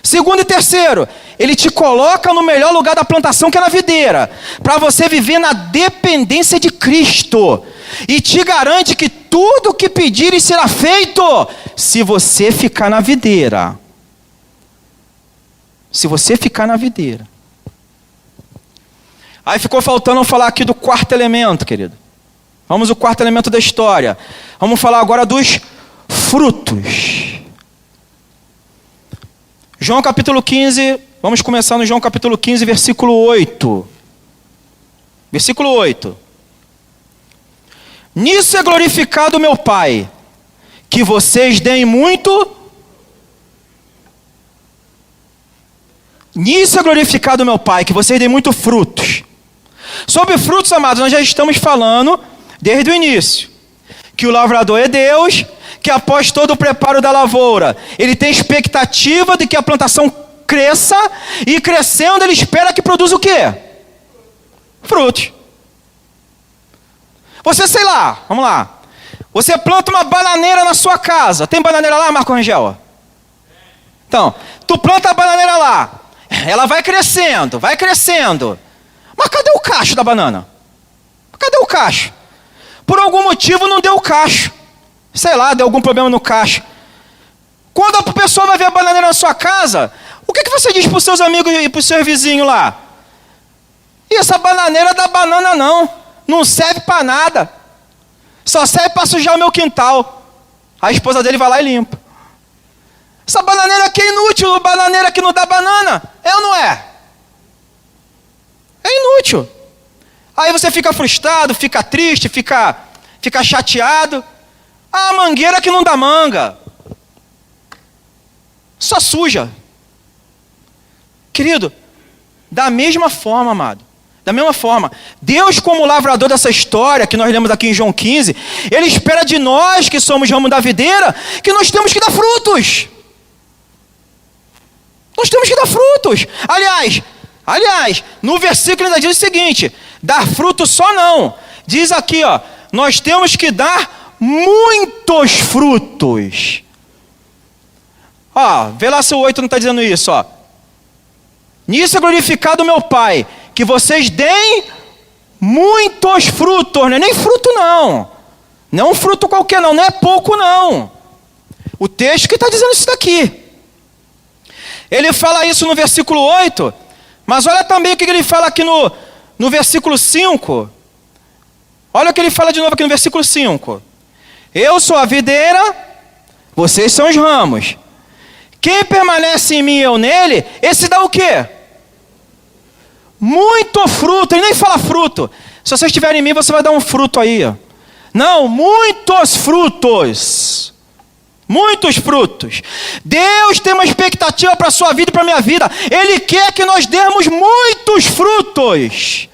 Segundo e terceiro, Ele te coloca no melhor lugar da plantação, que é na videira, para você viver na dependência de Cristo. E te garante que tudo o que pedires será feito, se você ficar na videira. Se você ficar na videira. Aí ficou faltando falar aqui do quarto elemento, querido. Vamos ao quarto elemento da história. Vamos falar agora dos frutos. João capítulo 15, vamos começar no João capítulo 15, versículo 8. Versículo 8. Nisso é glorificado meu Pai, que vocês deem muito. Nisso é glorificado meu Pai, que vocês deem muito frutos. Sobre frutos, amados, nós já estamos falando desde o início, que o lavrador é Deus, que após todo o preparo da lavoura, Ele tem expectativa de que a plantação cresça, e crescendo Ele espera que produza o quê? Frutos. Você, sei lá, vamos lá, você planta uma bananeira na sua casa. Tem bananeira lá, Marco Rangel? Então, tu planta a bananeira lá, ela vai crescendo, vai crescendo. Mas cadê o cacho da banana? Cadê o cacho? Por algum motivo não deu o cacho. Sei lá, deu algum problema no cacho. Quando a pessoa vai ver a bananeira na sua casa, o que você diz para os seus amigos e para os seus vizinhos lá? E essa bananeira dá banana não serve para nada. Só serve para sujar o meu quintal. A esposa dele vai lá e limpa. Essa bananeira aqui é inútil, bananeira que não dá banana. É ou não é? É inútil. Aí você fica frustrado, fica triste, fica chateado. Ah, mangueira que não dá manga. Só suja. Querido, da mesma forma, amado, da mesma forma, Deus, como lavrador dessa história que nós lemos aqui em João 15, Ele espera de nós que somos ramo da videira, que nós temos que dar frutos. Nós temos que dar frutos. Aliás, no versículo ainda diz o seguinte: dar fruto só não. Diz aqui, ó, nós temos que dar muitos frutos. Ó, vê lá se o 8 não está dizendo isso, ó. Nisso é glorificado o meu Pai, que vocês deem muitos frutos. Não é nem fruto não. Não é um fruto qualquer não é pouco não. O texto que está dizendo isso daqui. Ele fala isso no versículo 8, mas olha também o que ele fala aqui no versículo 5. Olha o que ele fala de novo aqui no versículo 5. Eu sou a videira, vocês são os ramos. Quem permanece em mim e eu nele, esse dá o quê? Muito fruto. Ele nem fala fruto. Se você estiver em mim, você vai dar um fruto aí. Não, muitos frutos. Muitos frutos. Deus tem uma expectativa para a sua vida e para a minha vida. Ele quer que nós demos muitos frutos.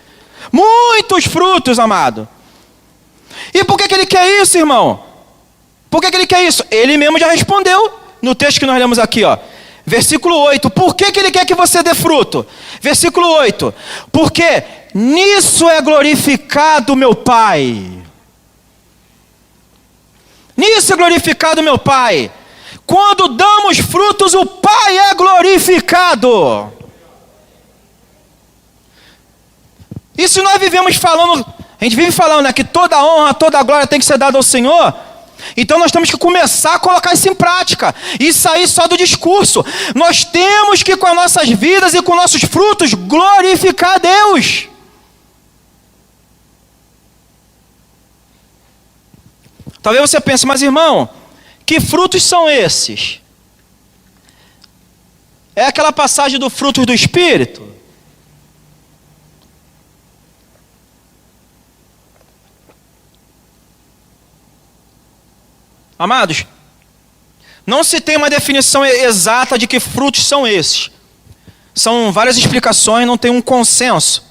Muitos frutos, amado. E por que Ele quer isso, irmão? Por que Ele quer isso? Ele mesmo já respondeu no texto que nós lemos aqui, ó. Versículo 8. Por que Ele quer que você dê fruto? Versículo 8. Porque nisso é glorificado meu Pai. Nisso é glorificado meu Pai. Quando damos frutos, o Pai é glorificado. E se nós vivemos falando, a gente vive falando, né, que toda a honra, toda a glória tem que ser dada ao Senhor, então nós temos que começar a colocar isso em prática. E sair só do discurso. Nós temos que, com as nossas vidas e com nossos frutos, glorificar a Deus. Talvez você pense, mas irmão, que frutos são esses? É aquela passagem do frutos do Espírito? Amados, não se tem uma definição exata de que frutos são esses. São várias explicações, não tem um consenso.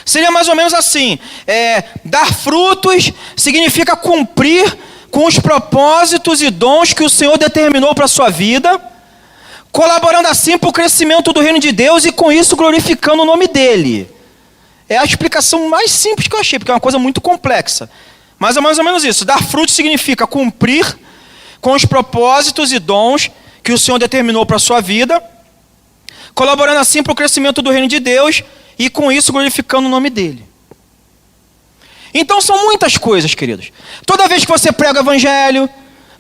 Seria mais ou menos assim, dar frutos significa cumprir com os propósitos e dons que o Senhor determinou para a sua vida, colaborando assim para o crescimento do reino de Deus e com isso glorificando o nome dele. É a explicação mais simples que eu achei, porque é uma coisa muito complexa. Mas é mais ou menos isso. Dar fruto significa cumprir com os propósitos e dons que o Senhor determinou para a sua vida, colaborando assim para o crescimento do reino de Deus e com isso glorificando o nome dele. Então são muitas coisas, queridos. Toda vez que você prega o evangelho,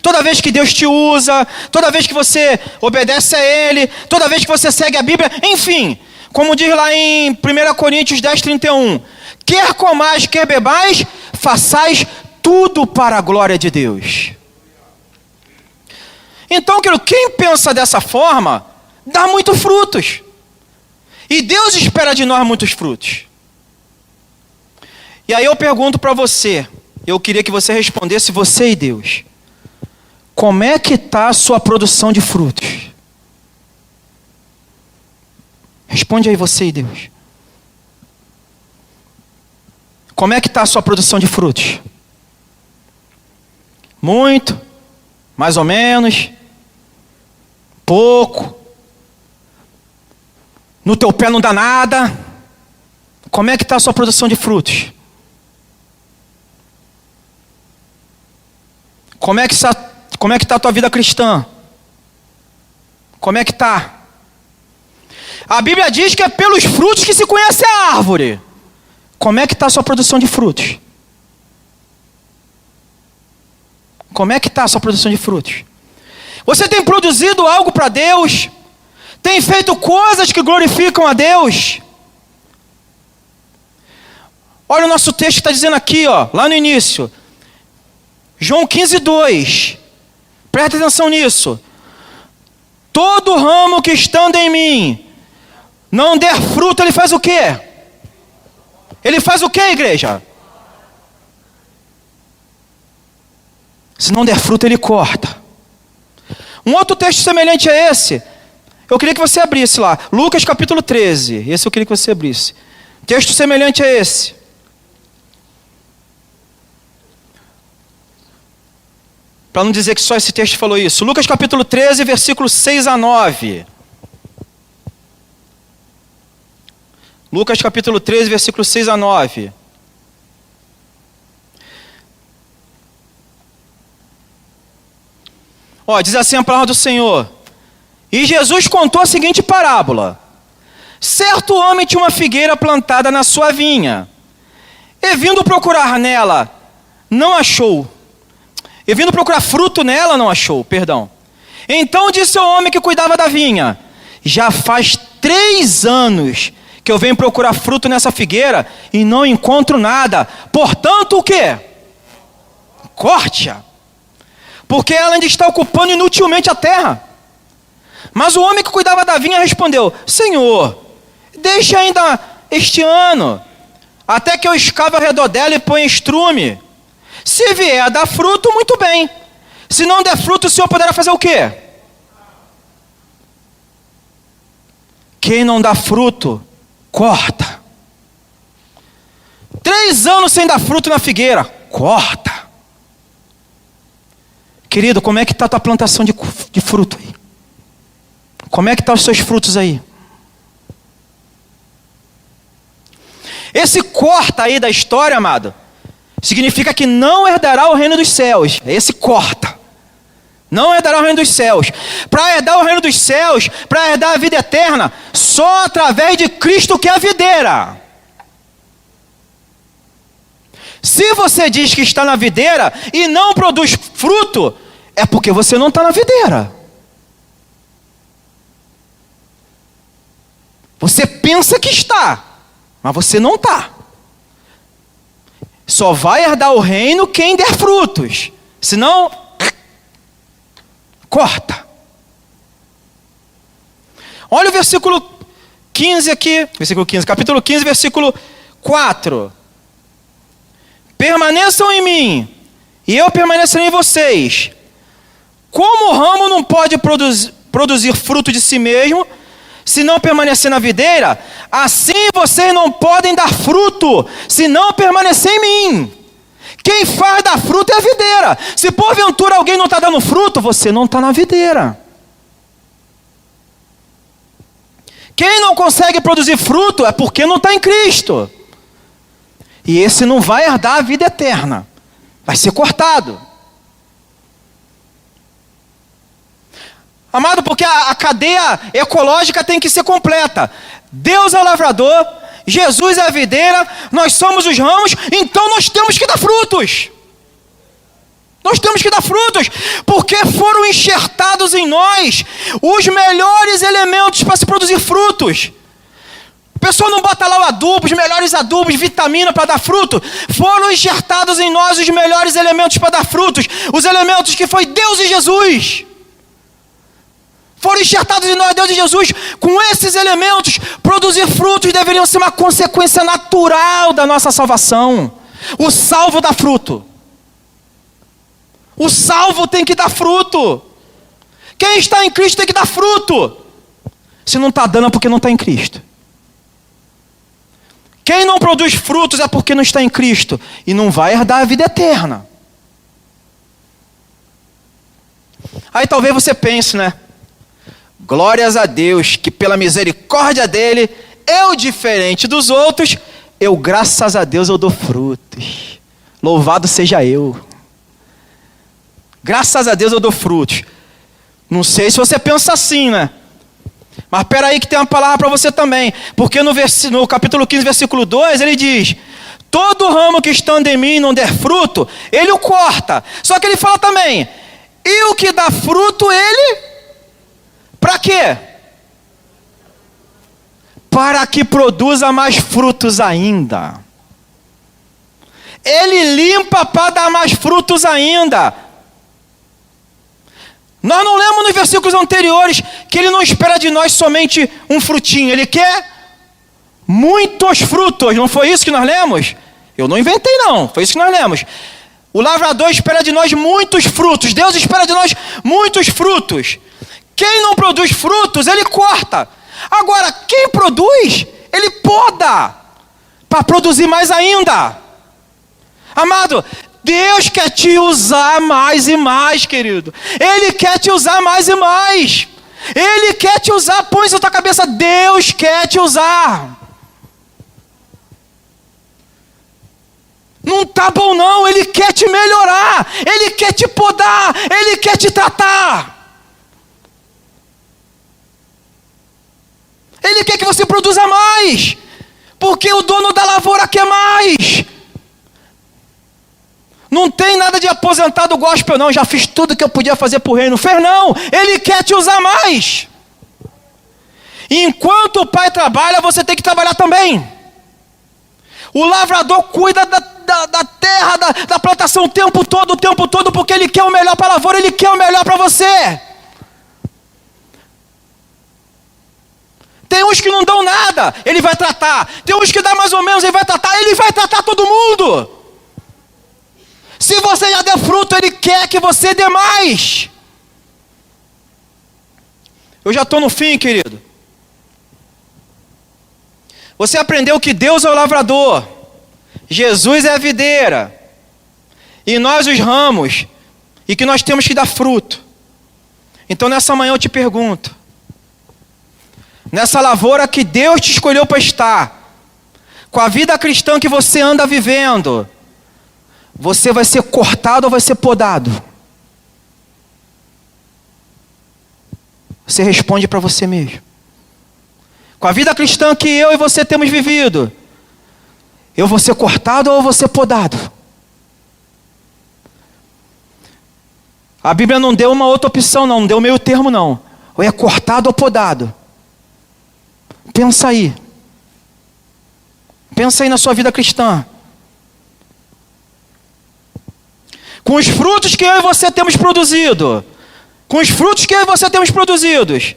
toda vez que Deus te usa, toda vez que você obedece a Ele, toda vez que você segue a Bíblia, enfim, como diz lá em 1 Coríntios 10:31, quer comais, quer bebais, façais tudo para a glória de Deus. Então, querido, quem pensa dessa forma, dá muitos frutos. E Deus espera de nós muitos frutos. E aí eu pergunto para você, eu queria que você respondesse, você e Deus. Como é que está a sua produção de frutos? Responde aí você e Deus. Como é que está a sua produção de frutos? Muito? Mais ou menos? Pouco? No teu pé não dá nada? Como é que está a sua produção de frutos? Como é que está a tua vida cristã? Como é que está? A Bíblia diz que é pelos frutos que se conhece a árvore. Como é que está a sua produção de frutos? Como é que está a sua produção de frutos? Você tem produzido algo para Deus? Tem feito coisas que glorificam a Deus? Olha o nosso texto que está dizendo aqui, ó, lá no início. João 15:2. Presta atenção nisso. Todo ramo que estando em mim não der fruto, ele faz o quê? Ele faz o quê, igreja? Se não der fruto, ele corta. Um outro texto semelhante a esse, eu queria que você abrisse lá. Lucas capítulo 13. Esse eu queria que você abrisse. Texto semelhante a esse. Para não dizer que só esse texto falou isso. Lucas capítulo 13, versículos 6 a 9. Lucas capítulo 13, versículos 6 a 9. Ó, diz assim a palavra do Senhor. E Jesus contou a seguinte parábola. Certo homem tinha uma figueira plantada na sua vinha. E vindo procurar nela, não achou. E vindo procurar fruto nela, não achou, perdão. Então disse ao homem que cuidava da vinha, já faz 3 anos que eu venho procurar fruto nessa figueira e não encontro nada. Portanto, o quê? Corte-a. Porque ela ainda está ocupando inutilmente a terra. Mas o homem que cuidava da vinha respondeu, Senhor, deixe ainda este ano, até que eu escave ao redor dela e ponha estrume. Se vier a dar fruto, muito bem. Se não der fruto, o Senhor poderá fazer o quê? Quem não dá fruto, corta. 3 anos sem dar fruto na figueira, corta. Querido, como é que está a tua plantação de fruto aí? Como é que estão os seus frutos aí? Esse corta aí da história, amado, significa que não herdará o reino dos céus. Esse corta. Não herdará o reino dos céus. Para herdar o reino dos céus, para herdar a vida eterna, só através de Cristo que é a videira. Se você diz que está na videira e não produz fruto, é porque você não está na videira. Você pensa que está, mas você não está. Só vai herdar o reino quem der frutos. Senão, corta. Olha o versículo 15 aqui. Versículo 15, capítulo 15, versículo 4. Permaneçam em mim, e eu permanecerei em vocês. Como o ramo não pode produzir fruto de si mesmo, se não permanecer na videira, assim vocês não podem dar fruto, se não permanecer em mim. Quem faz dar fruto é a videira. Se porventura alguém não está dando fruto, você não está na videira. Quem não consegue produzir fruto é porque não está em Cristo. E esse não vai herdar a vida eterna. Vai ser cortado. Amado, porque a cadeia ecológica tem que ser completa. Deus é o lavrador, Jesus é a videira, nós somos os ramos, então nós temos que dar frutos. Nós temos que dar frutos, porque foram enxertados em nós os melhores elementos para se produzir frutos. O pessoal não bota lá o adubo, os melhores adubos, vitamina para dar fruto. Foram enxertados em nós os melhores elementos para dar frutos. Os elementos que foi Deus e Jesus. Foram enxertados em nós, Deus e Jesus. Com esses elementos, produzir frutos deveriam ser uma consequência natural da nossa salvação. O salvo dá fruto. O salvo tem que dar fruto. Quem está em Cristo tem que dar fruto. Se não está dando é porque não está em Cristo. Quem não produz frutos é porque não está em Cristo. E não vai herdar a vida eterna. Aí talvez você pense, né? Glórias a Deus, que pela misericórdia dele, eu diferente dos outros, eu graças a Deus eu dou frutos. Louvado seja eu. Graças a Deus eu dou frutos. Não sei se você pensa assim, né? Mas espera aí que tem uma palavra para você também. Porque no capítulo 15, versículo 2, ele diz: todo ramo que estando em mim não der fruto, ele o corta. Só que ele fala também: e o que dá fruto, ele... para quê? Para que produza mais frutos ainda. Ele limpa para dar mais frutos ainda. Nós não lemos nos versículos anteriores que ele não espera de nós somente um frutinho. Ele quer muitos frutos. Não foi isso que nós lemos? Eu não inventei não, foi isso que nós lemos. O lavrador espera de nós muitos frutos. Deus espera de nós muitos frutos. Quem não produz frutos, ele corta. Agora, quem produz, ele poda para produzir mais ainda. Amado, Deus quer te usar mais e mais, querido. Ele quer te usar mais e mais. Ele quer te usar, põe isso na tua cabeça, Deus quer te usar. Não tá bom não, Ele quer te melhorar. Ele quer te podar, Ele quer te tratar. Ele quer que você produza mais, porque o dono da lavoura quer mais. Não tem nada de aposentado gospel não, já fiz tudo que eu podia fazer para o reino. Fez não, ele quer te usar mais. E enquanto o pai trabalha, você tem que trabalhar também. O lavrador cuida da terra, da plantação o tempo todo, porque ele quer o melhor para a lavoura, ele quer o melhor para você. Tem uns que não dão nada, ele vai tratar. Tem uns que dão mais ou menos, ele vai tratar todo mundo. Se você já der fruto, ele quer que você dê mais. Eu já estou no fim, querido. Você aprendeu que Deus é o lavrador, Jesus é a videira, e nós os ramos, e que nós temos que dar fruto. Então nessa manhã eu te pergunto, nessa lavoura que Deus te escolheu para estar, com a vida cristã que você anda vivendo, você vai ser cortado ou vai ser podado? Você responde para você mesmo. Com a vida cristã que eu e você temos vivido, eu vou ser cortado ou vou ser podado? A Bíblia não deu uma outra opção não deu meio termo não. Ou é cortado ou podado. Pensa aí. Pensa aí na sua vida cristã. Com os frutos que eu e você temos produzido. Com os frutos que eu e você temos produzidos.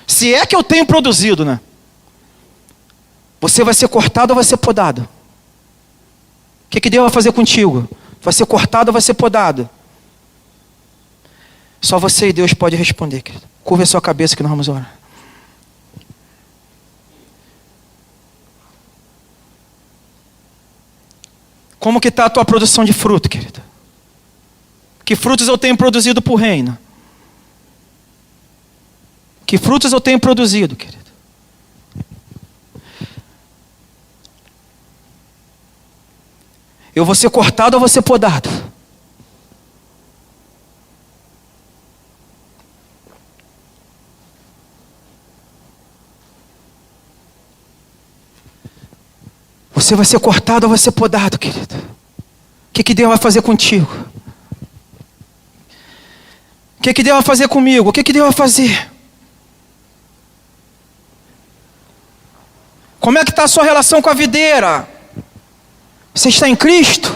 Se é que eu tenho produzido, né? Você vai ser cortado ou vai ser podado? O que Deus vai fazer contigo? Vai ser cortado ou vai ser podado? Só você e Deus pode responder, querido. Curva a sua cabeça que nós vamos orar. Como que está a tua produção de fruto, querido? Que frutos eu tenho produzido para o reino? Que frutos eu tenho produzido, querido? Eu vou ser cortado ou vou ser podado? Você vai ser cortado ou vai ser podado, querido? O que Deus vai fazer contigo? O que Deus vai fazer comigo? O que Deus vai fazer? Como é que está a sua relação com a videira? Você está em Cristo?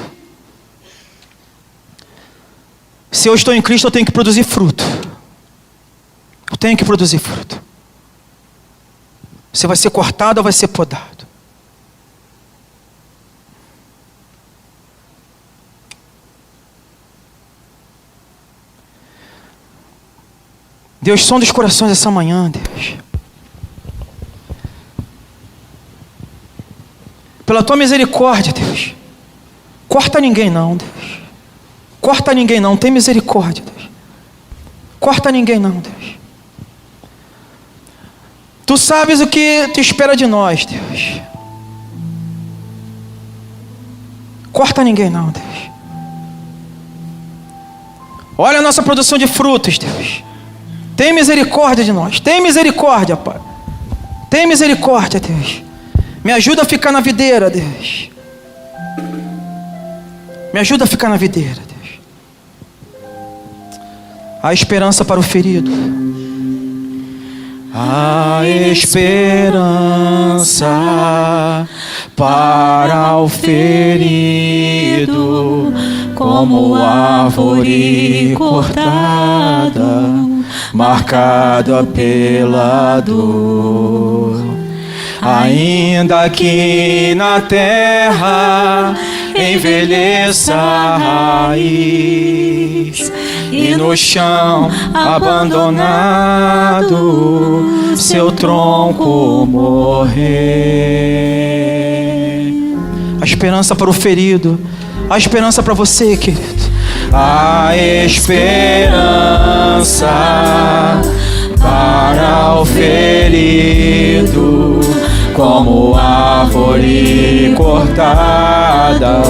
Se eu estou em Cristo, eu tenho que produzir fruto. Eu tenho que produzir fruto. Você vai ser cortado ou vai ser podado? Deus, sonda os corações essa manhã, Deus. Pela tua misericórdia, Deus. Corta ninguém não, Deus. Corta ninguém não, tem misericórdia, Deus. Corta ninguém não, Deus. Tu sabes o que te espera de nós, Deus. Corta ninguém não, Deus. Olha a nossa produção de frutos, Deus. Tem misericórdia de nós. Tem misericórdia, Pai. Tem misericórdia, Deus. Me ajuda a ficar na videira, Deus. Me ajuda a ficar na videira, Deus. Há esperança para o ferido. Há esperança para o ferido, como árvore cortada, marcada pela dor. Ainda que na terra envelheça a raiz e no chão abandonado seu tronco morrer. A esperança para o ferido, a esperança para você, querido. A esperança para o ferido, como árvore cortada,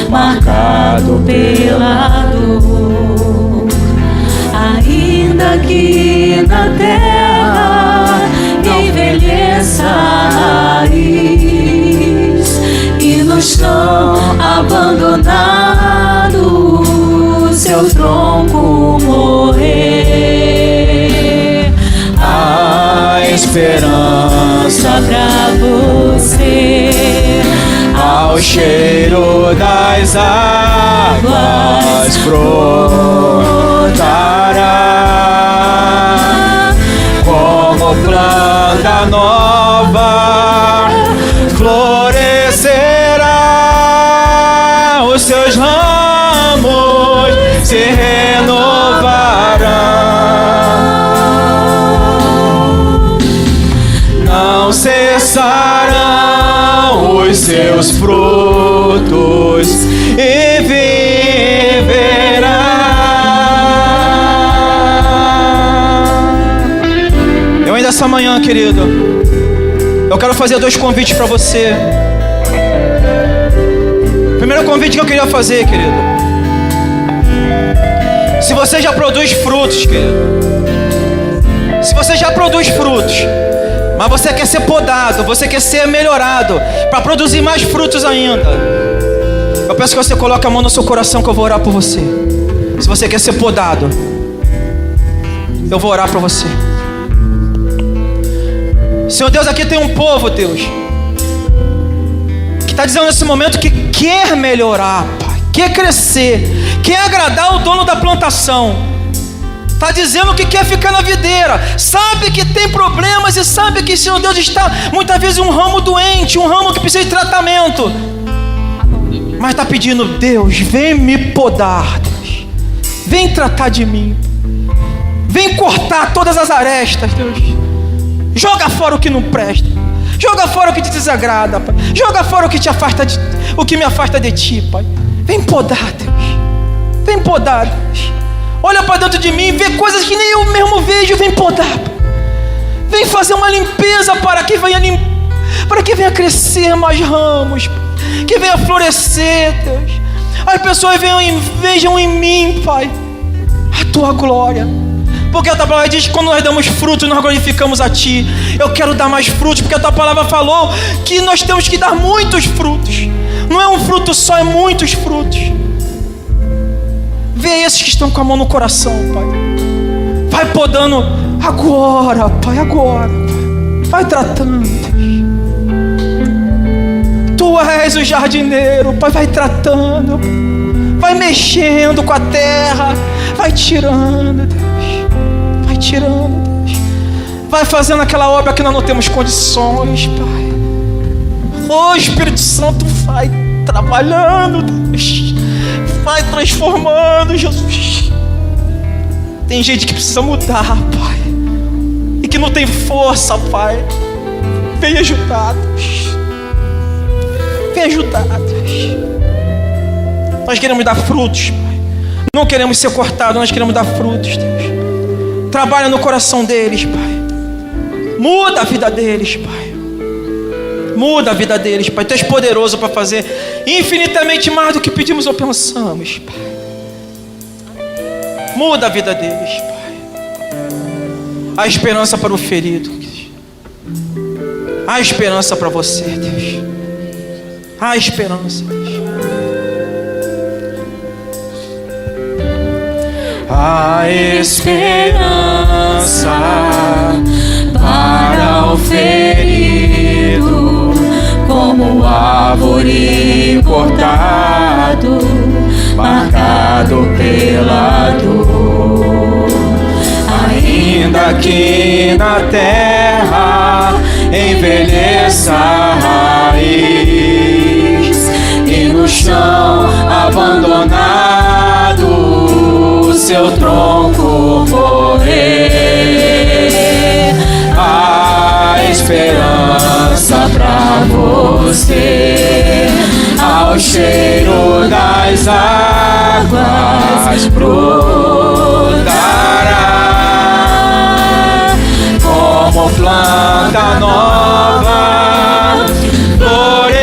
marcado pela dor. Ainda que na terra envelheça a raiz e no chão abandonado seu tronco morrer. A esperança pra você, ao cheiro das águas brotará, como planta nova florescerá, os seus ramos se renovarão, não cessarão os seus frutos e viverá. Eu ainda essa manhã, querido, eu quero fazer 2 convites para você. Primeiro convite que eu queria fazer, querido: se você já produz frutos, querido, se você já produz frutos, mas você quer ser podado, você quer ser melhorado para produzir mais frutos ainda, eu peço que você coloque a mão no seu coração, que eu vou orar por você. Se você quer ser podado, eu vou orar para você. Senhor Deus, aqui tem um povo, Deus, que está dizendo nesse momento que quer melhorar, Pai, quer crescer, quer agradar o dono da plantação. Está dizendo que quer ficar na videira, sabe que tem problemas e sabe que, Senhor Deus, está muitas vezes um ramo doente, um ramo que precisa de tratamento, mas está pedindo: Deus, vem me podar, Deus, vem tratar de mim, vem cortar todas as arestas, Deus, joga fora o que não presta, joga fora o que te desagrada, Pai, joga fora o que te afasta o que me afasta de Ti, Pai. Vem podar, Deus, vem podar, Deus. Olha para dentro de mim e vê coisas que nem eu mesmo vejo. Vem podar, Pai. Vem fazer uma limpeza para que venha crescer mais ramos, que venha florescer, Deus. As pessoas vejam em mim, Pai, a Tua glória. Porque a Tua palavra diz que quando nós damos frutos, nós glorificamos a Ti. Eu quero dar mais frutos, porque a Tua palavra falou que nós temos que dar muitos frutos. Não é um fruto só, é muitos frutos. Vê esses que estão com a mão no coração, Pai. Vai podando agora, Pai, agora. Vai tratando, Deus. Tu és o jardineiro, Pai, vai tratando. Vai mexendo com a terra. Vai tirando, Deus. Vai tirando, Deus. Vai fazendo aquela obra que nós não temos condições, Pai. Oh, Espírito Santo, vai trabalhando, Deus. Vai transformando, Jesus. Tem gente que precisa mudar, Pai, e que não tem força, Pai. Vem ajudar, Deus. Vem ajudar, Deus. Nós queremos dar frutos, Pai. Não queremos ser cortados, nós queremos dar frutos, Deus. Trabalha no coração deles, Pai. Muda a vida deles, Pai. Muda a vida deles, Pai. Tu és poderoso para fazer infinitamente mais do que pedimos ou pensamos, Pai. Muda a vida deles, Pai. Há esperança para o ferido. Há esperança para você, Deus. Há esperança, Deus. Há esperança para o ferido, como árvore cortado, marcado pela dor. Ainda que na terra envelheça a raiz, e no chão abandonado seu tronco morrer, há esperança pra você. Ao cheiro das águas brotará, como planta nova florescerá,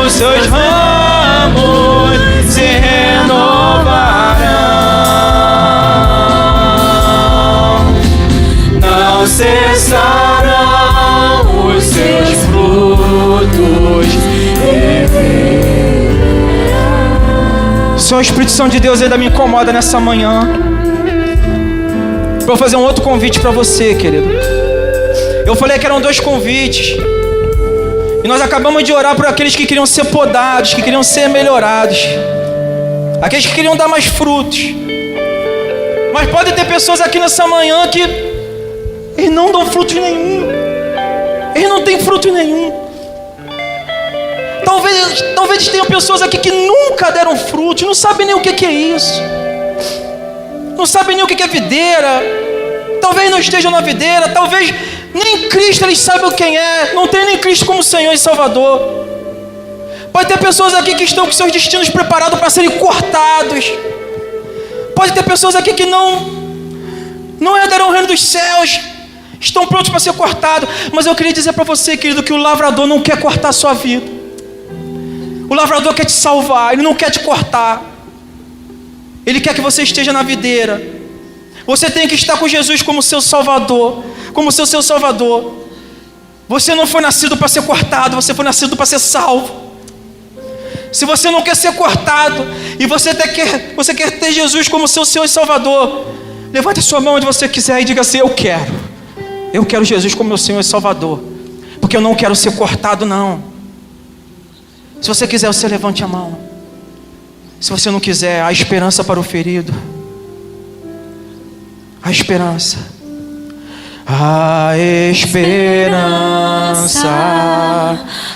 os seus ramos se renovarão, não cessarão os seus frutos. Senhor, o Espírito Santo de Deus ainda me incomoda nessa manhã. Vou fazer um outro convite para você, querido. Eu falei que eram 2 convites, e nós acabamos de orar por aqueles que queriam ser podados, que queriam ser melhorados, aqueles que queriam dar mais frutos. Mas pode ter pessoas aqui nessa manhã que eles não dão frutos nenhum. Eles não têm fruto nenhum. Talvez tenham pessoas aqui que nunca deram frutos, não sabem nem o que é isso, não sabem nem o que é videira. Talvez não estejam na videira, talvez nem Cristo eles saibam quem é, não tem nem Cristo como Senhor e Salvador. Pode ter pessoas aqui que estão com seus destinos preparados para serem cortados. Pode ter pessoas aqui que não herdarão o reino dos céus, estão prontos para ser cortados. Mas eu queria dizer para você, querido, que o lavrador não quer cortar a sua vida. O lavrador quer te salvar, ele não quer te cortar. Ele quer que você esteja na videira. Você tem que estar com Jesus como seu Salvador, como seu Salvador. Você não foi nascido para ser cortado, você foi nascido para ser salvo. Se você não quer ser cortado e você quer ter Jesus como seu Senhor e Salvador, levante a sua mão onde você quiser e diga assim: eu quero Jesus como meu Senhor e Salvador, porque eu não quero ser cortado, não. Se você quiser, você levante a mão. Se você não quiser, há esperança para o ferido. Há esperança. Há esperança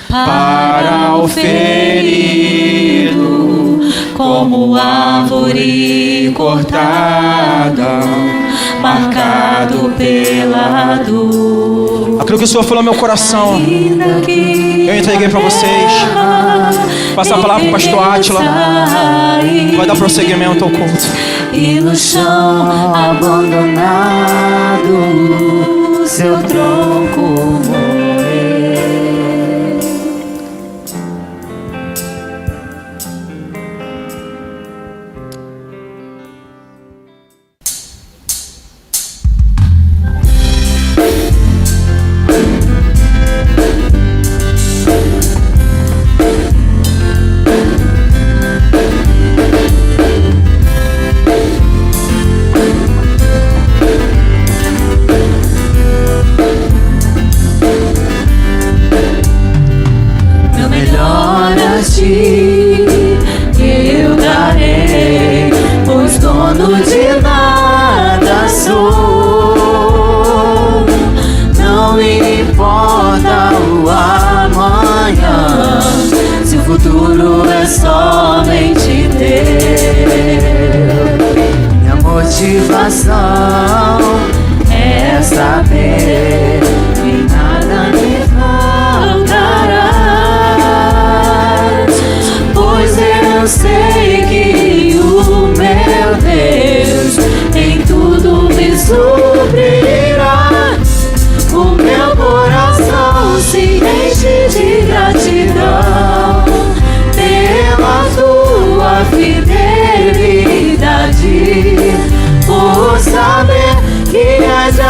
para o ferido, como árvore cortada, marcado pela dor. Aquilo que o Senhor falou no meu coração, eu entreguei para vocês. Passar a palavra para o pastor Átila, vai dar prosseguimento ao culto. E no chão abandonado, seu tronco morrer.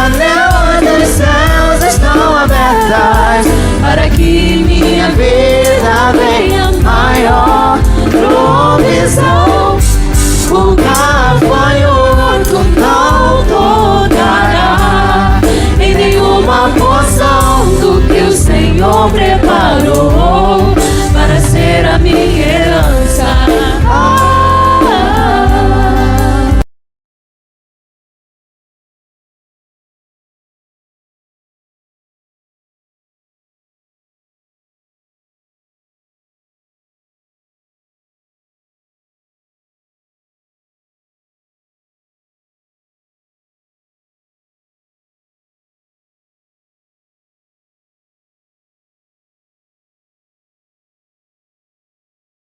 janelas dos céus estão abertas para que minha vida venha maior provisão.